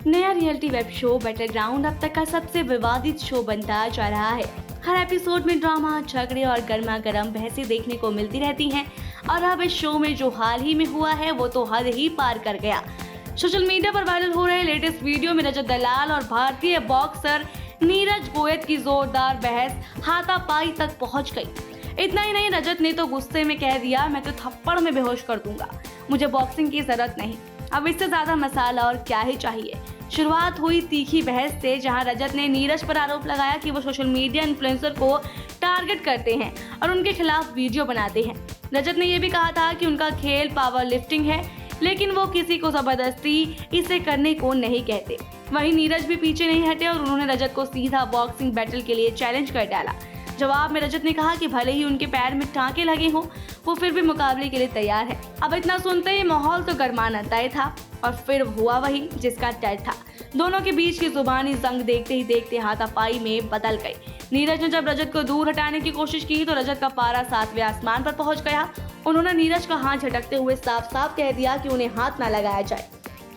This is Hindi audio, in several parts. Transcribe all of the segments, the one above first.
नया रियलिटी वेब शो बैटलग्राउंड अब तक का सबसे विवादित शो बनता जा रहा है। हर एपिसोड में ड्रामा, झगड़े और गर्मा गर्म बहसें देखने को मिलती रहती हैं और अब इस शो में जो हाल ही में हुआ है वो तो हद ही पार कर गया। सोशल मीडिया पर वायरल हो रहे लेटेस्ट वीडियो में रजत दलाल और भारतीय बॉक्सर नीरज गोयत की जोरदार बहस हाथापाई तक पहुंच गई। इतना ही नहीं, रजत ने तो गुस्से में कह दिया, मैं तो थप्पड़ में बेहोश कर दूंगा, मुझे बॉक्सिंग की जरूरत नहीं, अब इससे ज्यादा मसाला और क्या ही चाहिए। शुरुआत हुई तीखी बहस से, जहां रजत ने नीरज पर आरोप लगाया कि वो सोशल मीडिया इन्फ्लुएंसर को टारगेट करते हैं और उनके खिलाफ वीडियो बनाते हैं। रजत ने यह भी कहा था कि उनका खेल पावर लिफ्टिंग है, लेकिन वो किसी को जबरदस्ती इसे करने को नहीं कहते। वहीं नीरज भी पीछे नहीं हटे और उन्होंने रजत को सीधा बॉक्सिंग बैटल के लिए चैलेंज कर डाला। जवाब में रजत ने कहा कि भले ही उनके पैर में टांके लगे हों, वो फिर भी मुकाबले के लिए तैयार है। अब इतना सुनते ही माहौल तो गरमाना तय था और फिर हुआ वही जिसका डर था। दोनों के बीच की जुबानी जंग देखते ही देखते हाथापाई में बदल गई। नीरज ने जब रजत को दूर हटाने की कोशिश की तो रजत का पारा 7वें आसमान पर पहुंच गया। उन्होंने नीरज का हाथ झटकते हुए साफ साफ कह दिया कि उन्हें हाथ न लगाया जाए।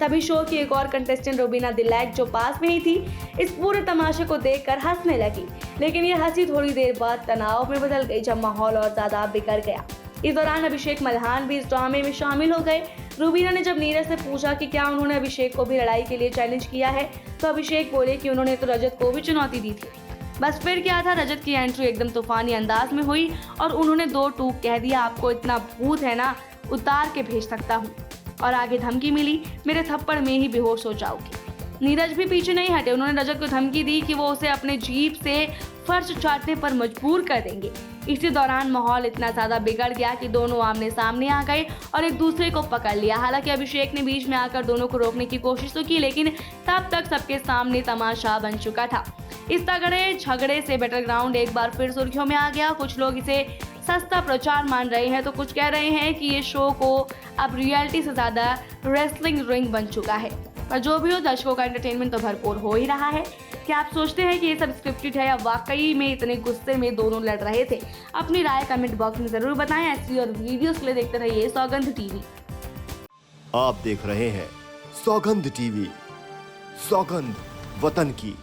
तभी शो की एक और कंटेस्टेंट रुबीना दिलैक, जो पास में ही थी, इस पूरे तमाशे को देखकर हंसने लगी, लेकिन ये हंसी थोड़ी देर बाद तनाव में बदल गई जब माहौल और ज्यादा बिगड़ गया। इस दौरान अभिषेक मल्हान भी इस ड्रामे में शामिल हो गए। रुबीना ने जब नीरज से पूछा कि क्या उन्होंने अभिषेक को भी लड़ाई के लिए चैलेंज किया है, तो अभिषेक बोले कि उन्होंने तो रजत को भी चुनौती दी थी। बस फिर क्या था, रजत की एंट्री एकदम तूफानी अंदाज में हुई और उन्होंने दो टूक कह दिया, आपको इतना भूत है ना, उतार के भेज सकता हूँ। और आगे धमकी मिली, मेरे थप्पड़ में ही बेहोश हो जाओगी। नीरज भी पीछे नहीं हटे, उन्होंने रजत को धमकी दी कि वो उसे अपने जीभ से फर्श चाटने पर मजबूर कर देंगे। इसी दौरान माहौल इतना ज्यादा बिगड़ गया कि दोनों आमने सामने आ गए और एक दूसरे को पकड़ लिया। हालांकि अभिषेक ने बीच में आकर दोनों को रोकने की कोशिश तो की, लेकिन तब तक सबके सामने तमाशा बन चुका था। इस तगड़े झगड़े से बैटलग्राउंड एक बार फिर सुर्खियों में आ गया। कुछ लोग इसे सस्ता प्रचार मान रहे हैं तो कुछ कह रहे हैं कि ये शो को अब रियलिटी से ज्यादा रेसलिंग रिंग बन चुका है। पर जो भी हो, दर्शकों का एंटरटेनमेंट तो भरपूर हो ही रहा है। क्या आप सोचते हैं कि ये सब स्क्रिप्टेड है या वाकई में इतने गुस्से में दोनों लड़ रहे थे? अपनी राय कमेंट बॉक्स में जरूर बताएं। ऐसी और वीडियोस के लिए देखते रहिए सौगंध टीवी। आप देख रहे हैं सौगंध टीवी, सौगंध वतन की।